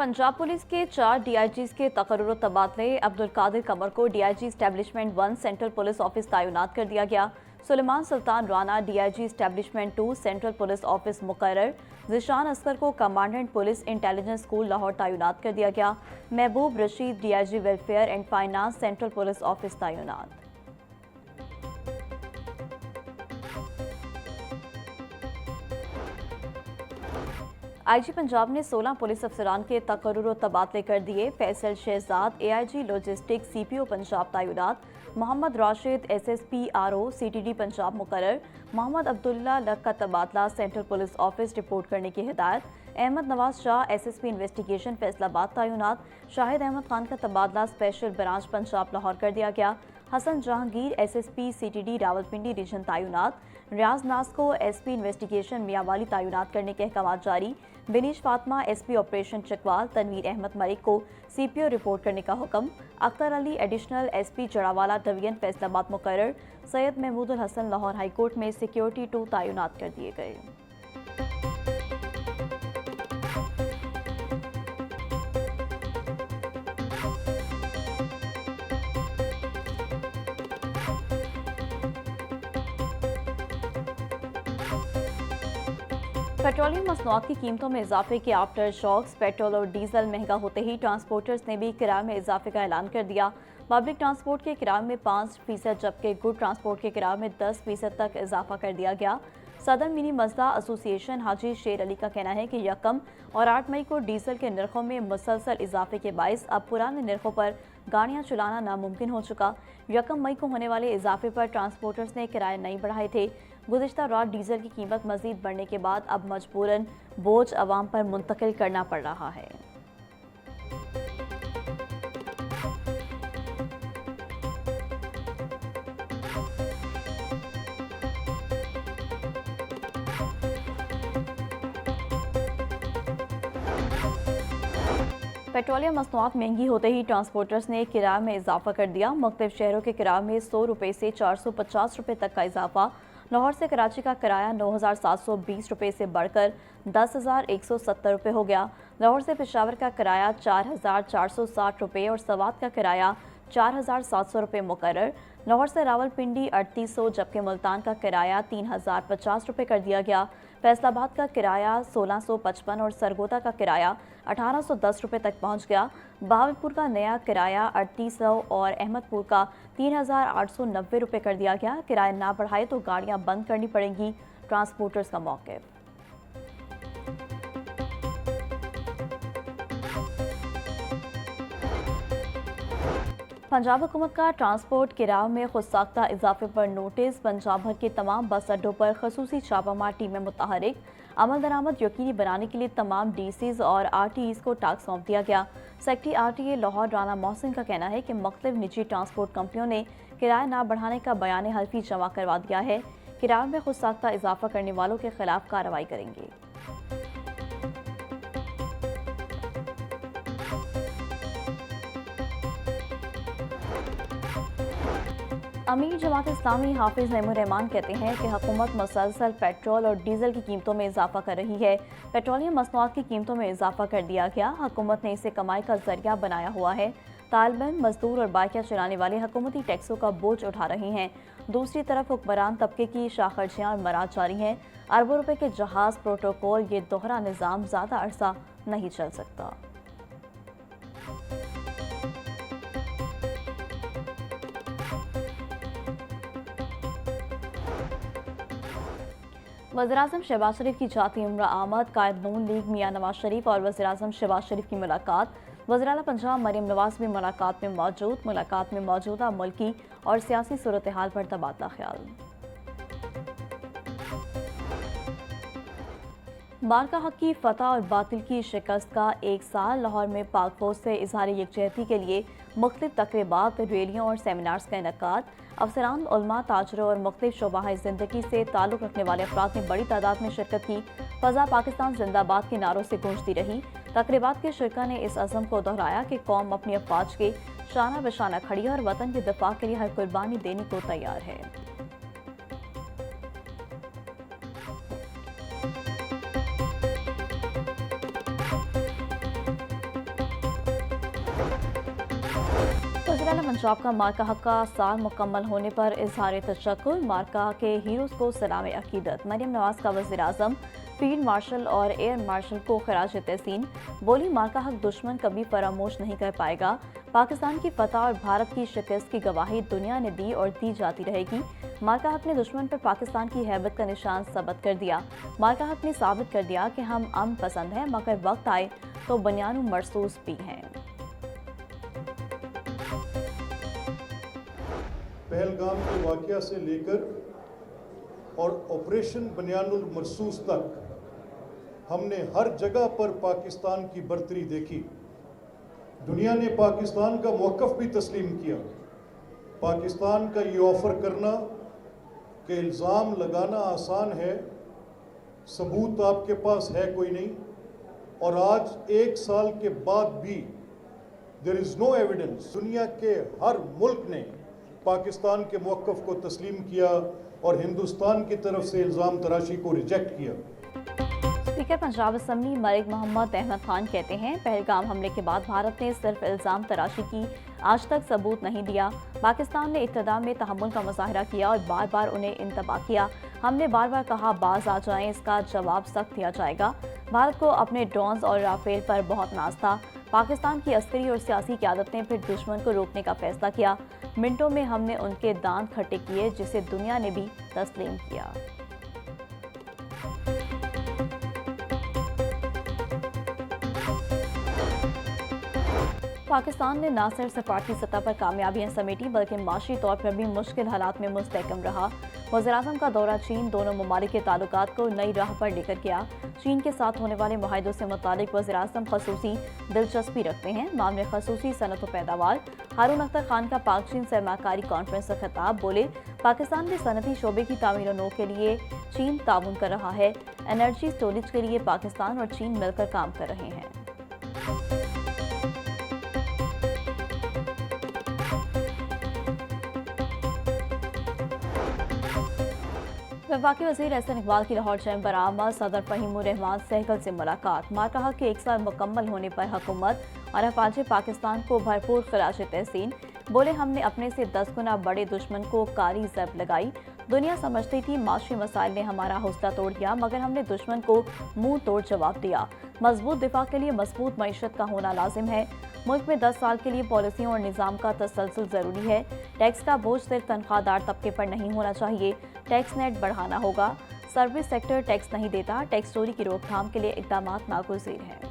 Punjab police के 4 डीआईजीज के तकर्रुर तबादले। अब्दुल कादिर कमर को DIG establishment 1 central police office तैनात कर दिया गया। Sulaiman Sultan Rana DIG establishment 2 central police office मुकर्रर। ज़िशान असगर को commandant police intelligence school Lahore तैनात कर दिया गया। Mehboob Rashid DIG welfare and finance central police office तैनात। आईजी पंजाब ने 16 पुलिस अफसरान के तकर्रुर तबादले कर दिए। Faisal Shahzad AIG logistics CPO Punjab तैनात। Mohammad Rashid SSP RO CTD Punjab मुकर्रर। मोहम्मद अब्दुल्ला लक का तबादला सेंट्रल पुलिस ऑफिस रिपोर्ट करने की हिदायत। अहमद नवाज शाह एसएसपी इन्वेस्टिगेशन फैसलाबाद तैनात। शाहिद अहमद खान का तबादला स्पेशल ब्रांच पंजाब लाहौर कर दिया गया। Hasan Jahangir SSP CTD Rawalpindi region तैनात। रियाज नाज को एसपी इन्वेस्टिगेशन मियावाली तैनात करने के अहकाम जारी। Binish Fatima SP operation Chakwal. तनवीर अहमद मलिक को सीपीओ रिपोर्ट करने का हुक्म। Akhtar Ali additional SP Jaranwala division Faisalabad मुकर्रर। सैयद महमूद उल हसन लाहौर हाईकोर्ट में सिक्योरिटी 2 तैनात कर दिए गए। पेट्रोलियम मसनूआत की कीमतों में इजाफे के आफ्टर शॉक्स। पेट्रोल और डीजल महंगा होते ही ट्रांसपोर्टर्स ने भी किराए में इजाफे का ऐलान कर दिया। पब्लिक ट्रांसपोर्ट के किराए में 5% जबकि गुड ट्रांसपोर्ट के किराए में 10% तक इजाफा कर दिया गया। सदर मिनी मजदा एसोसिएशन हाजी शेर अली का कहना है कि यकम और 8 मई को डीजल के नरखों में मुसलसल इजाफे के बाइस अब पुराने नरखों पर गाड़ियां चलाना नामुमकिन हो चुका। यकम मई को होने वाले इजाफे पर ट्रांसपोर्टर्स ने किराए नहीं बढ़ाए थे। गुज़िश्ता रात डीजल की कीमत मजीद बढ़ने के बाद अब मजबूरन बोझ अवाम पर मुंतकिल करना पड़ रहा है। पेट्रोलियम मसनूआत महंगी होते ही ट्रांसपोर्टर्स ने किराए में इजाफा कर दिया। मुख्तलिफ शहरों के किराए में 100 रुपये से 450 रुपये तक का इजाफा। लाहौर से कराची का किराया 9,720 रुपये से बढ़कर 10,170 रुपये हो गया। लाहौर से पेशावर का किराया 4,460 रुपये और सवात का किराया 4,700 रुपये मुकर्रर। लाहौर से रावलपिंडी 3,800 जबकि मुल्तान का किराया 3,050 रुपये कर दिया गया। फैसलाबाद का किराया 1,655 और सरगोदा का किराया 1,810 रुपये तक पहुंच गया। बहावलपुर का नया किराया 3,800 और अहमदपुर का 3,890 रुपये कर दिया गया। किराया ना बढ़ाए तो गाड़ियां बंद करनी पड़ेंगी, ट्रांसपोर्टर्स का मौक़िफ़। पंजाब हुकूमत का ट्रांसपोर्ट किराए में खुद साख्ता इजाफे पर नोटिस। पंजाब भर के तमाम बस अड्डों पर खसूसी छापामार टीमें मुतहरिक। अमल दरामद यकीनी बनाने के लिए तमाम डीसीज और आरटीईज को टास्क सौंप दिया गया। सेक्रेटरी आरटीए लाहौर राना मोहसिन का कहना है कि मुख्तलिफ निजी ट्रांसपोर्ट कंपनियों ने किराया ना बढ़ाने का बयान हल्फी जमा करवा दिया है। किराए में खुद साख्ता इजाफा करने वालों के खिलाफ कार्रवाई करेंगे। अमीर जमात इस्लामी हाफिज नईमुर रहमान कहते हैं कि हुकूमत मुसलसल पेट्रोल और डीजल की कीमतों में इजाफा कर रही है। पेट्रोलियम मसनूआत की कीमतों में इजाफा कर दिया गया। हुकूमत ने इसे कमाई का जरिया बनाया हुआ है। तालिबान मजदूर और बाइकियां चलाने वाले हुकूमती टैक्सों का बोझ उठा रहे हैं। दूसरी तरफ हुक्मरान तबके की शाखर्जियां और मराद जारी हैं। अरबों रुपए के जहाज प्रोटोकॉल ये दोहरा निज़ाम ज़्यादा अरसा नहीं चल सकता। वज़ीर-ए-आज़म शहबाज शरीफ की जाती उम्र आमद। कायद नून लीग मियां नवाज शरीफ और वज़ीर-ए-आज़म शहबाज शरीफ की मुलाकात। वज़ीर आला पंजाब मरियम नवाज भी मुलाकात में मौजूद। मुलाकात में मौजूदा मुल्की और सियासी सूरत हाल पर तबादला ख्याल। बारका हक की फतह और बातिल की शिकस्त का 1 साल। लाहौर में पाक फौज से इजहार यकजहती के लिए मुख्तलिफ तकरीबात, रैलियों और सेमिनार्स का इनेकाद। अफसरान, उलमा, ताजरों और मुख्तलिफ शोबाए ज़िंदगी से ताल्लुक़ रखने वाले अफराद ने बड़ी तादाद में शिरकत की। फ़ज़ा पाकिस्तान जिंदाबाद के नारों से गूंजती रही। तकरीबात के शिरका ने इस अज़म को दोहराया कि कौम अपनी अफवाज के शाना बशाना खड़ी है और वतन के दिफा के लिए हर कुर्बानी देने को तैयार है। पंजाब का मार्का हक्का साल मुकम्मल होने पर इजहार तशक्कुर, मार्का के हीरोज को सलाम अकीदत। मरियम नवाज का वज़ीर आज़म, फील्ड मार्शल और एयर मार्शल को खराज तहसीन। बोली, मार्का हक दुश्मन कभी फरामोश नहीं कर पाएगा। पाकिस्तान की फतह और भारत की शिकस्त की गवाही दुनिया ने दी और दी जाती रहेगी। मार्का हक ने दुश्मन पर पाकिस्तान की हैबत का निशान साबित कर दिया। मार्का हक ने साबित कर दिया कि हम अमन पसंद हैं, मगर वक्त आए तो बनियानु मरसूस भी हैं। पहलगाम के वाक़या से लेकर और ऑपरेशन बनियानुल मरसूस तक हमने हर जगह पर पाकिस्तान की बर्तरी देखी। दुनिया ने पाकिस्तान का मौक़िफ़ भी तस्लीम किया। पाकिस्तान का ये ऑफ़र करना कि इल्ज़ाम लगाना आसान है, सबूत आपके पास है कोई नहीं, और आज 1 साल के बाद भी देयर इज़ नो एविडेंस। दुनिया के हर मुल्क ने पाकिस्तान के मौक़िफ़ को तस्लीम किया और हिंदुस्तान की तरफ से इल्ज़ाम तराशी को रिजेक्ट किया। स्पीकर पंजाब असम्बली मलिक मोहम्मद अहमद खान कहते हैं, पहलगाम हमले के बाद भारत ने सिर्फ इल्ज़ाम तराशी की, आज तक सबूत नहीं दिया। पाकिस्तान ने इब्तिदा में तहम्मुल का मुजाहरा किया और बार बार उन्हें इंतबाह किया। हमने बार बार कहा बाज आ जाएं, इसका जवाब सख्त दिया जाएगा। भारत को अपने ड्रोन्स और राफेल पर बहुत नाज था। पाकिस्तान की अस्करी और सियासी क़यादत ने फिर दुश्मन को रोकने का फैसला किया। मिनटों में हमने उनके दांत खट्टे किए, जिसे दुनिया ने भी तस्लीम किया। पाकिस्तान ने न सिर्फ सफारती सतह पर कामयाबियां समेटी, बल्कि माशी तौर पर भी मुश्किल हालात में मुस्तहकम रहा। वज़ीर-ए-आज़म का दौरा चीन दोनों ममालिक के ताल्लुकात को नई राह पर लेकर गया। चीन के साथ होने वाले मुआहदों से मुतालिक वज़ीर-ए-आज़म खसूसी दिलचस्पी रखते हैं। मामले खसूसी सनत व पैदावार। हारून अख्तर खान का पाक चीन सरमाकारी कॉन्फ्रेंस से खिताब, बोले, पाकिस्तान के सनती शोबे की तामीर व नो के लिए चीन ताउन कर रहा है। एनर्जी स्टोरेज के लिए पाकिस्तान और चीन मिलकर काम कर रहे हैं। वफाकी वज़ीर एहसन इकबाल की लाहौर चैम्बर आमद सदर फ़हीमुर रहमान सहगल से मुलाकात। मार्का हक के 1 साल मुकम्मल होने पर हुकूमत और अफवाज पाकिस्तान को भरपूर खराज तहसीन। बोले, हमने अपने से 10 गुना बड़े दुश्मन को कारी ज़ब लगाई। दुनिया समझती थी माशी मसाइल ने हमारा हौसला तोड़ दिया, मगर हमने दुश्मन को मुंह तोड़ जवाब दिया। मजबूत दिफा के लिए मजबूत मईशत का होना लाजिम है। मुल्क में 10 साल के लिए पॉलिसियों और निज़ाम का तसलसल ज़रूरी है। टैक्स का बोझ सिर्फ तनख्वाहदार तबके पर नहीं होना चाहिए, टैक्स नेट बढ़ाना होगा। सर्विस सेक्टर टैक्स नहीं देता, टैक्स चोरी की रोकथाम के लिए इक़दामात नागुज़ीर हैं।